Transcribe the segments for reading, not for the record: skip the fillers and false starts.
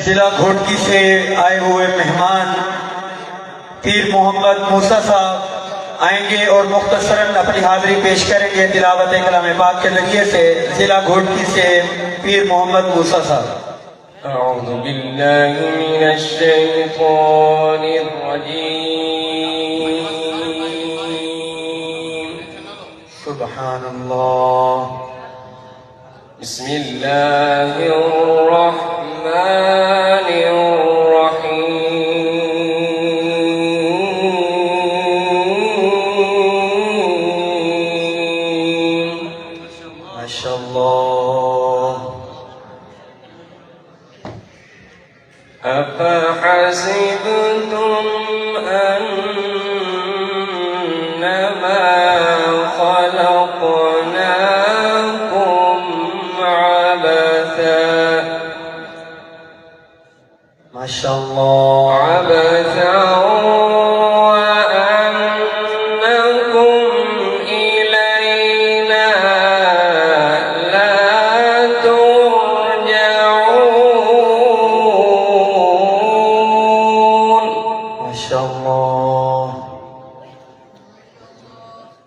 जिला घोटकी से आए हुए मेहमान पीर मोहम्मद मूसा साहब आएंगे और मुख्तसरन अपनी हाजिरी पेश करेंगे तिलावत कलाम पाक के जरिए से। जिला घोटकी से पीर मोहम्मद मूसा साहब। अऊज़ु बिल्लाहि मिनश शैतानिर रजीम। सुब्हानल्लाह। बिस्मिल्लाहिर रहमानिर रहीम। माशाअल्लाह। अफहसिबतुम अन्नमा खलक़नाकुम अबथा माशाअल्लाह। عبثا وأنكم إلينا لا ترجعون माशाअल्लाह।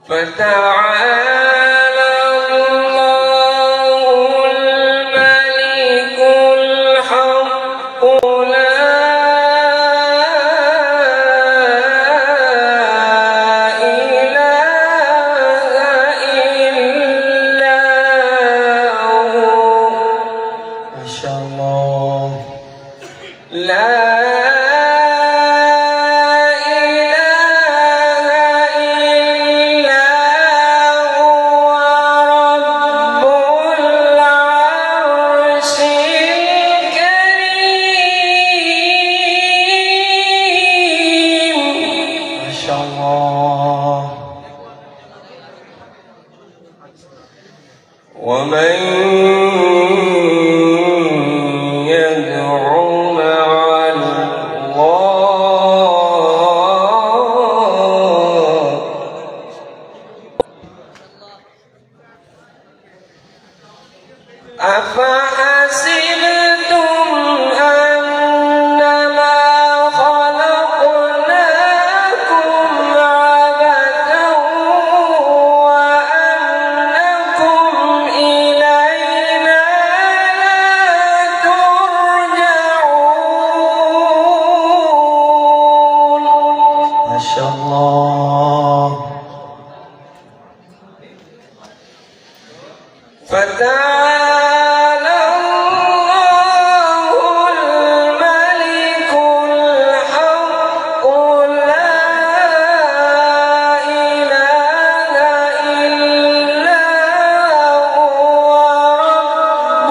فتعالى الله الملك الحق لا إله إلا هو माशाअल्लाह। لا إله إلا هو رب العرش الكريم माशाअल्लाह। ومن يدع مع الله أفحسبتم أنما خلقناكم عبثا وأنكم إلينا لا ترجعون माशाअल्लाह। فتعالى الله الملك الحق لا إله إلا هو رب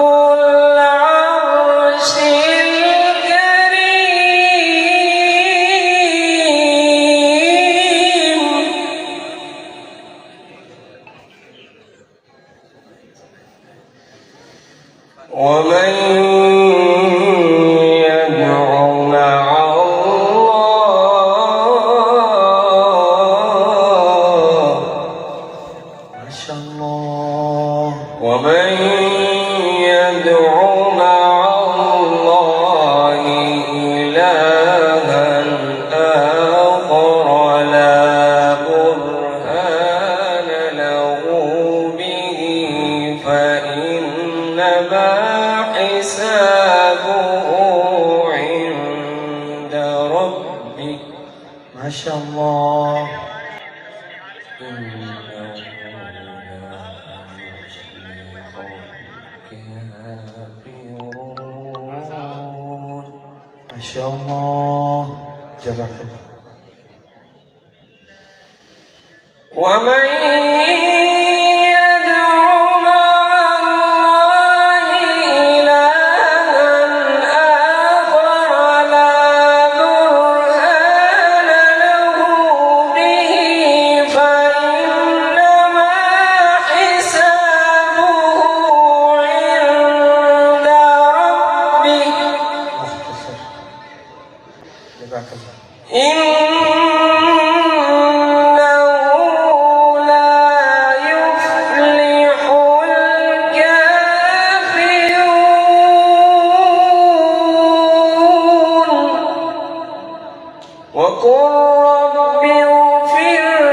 العرش الكريم. ومن يدع مع الله माशाअल्लाह। ومن يدع مع الله إلها آخر لا برهان له به فإنما حسابه عند ربه माशाअल्लाह। إنه لا يفلح الكافرون माशाअल्लाह। जज़ाकल्लाह। ومن يدع مع الله إلها آخر لا برهان له به فإنما حسابه عند ربه مختصر جزاك الله. وقل رب اغفر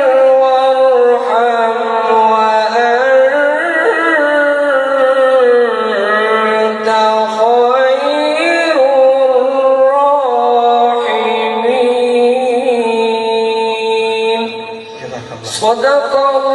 وارحم وأنت خير الراحمين. صدق الله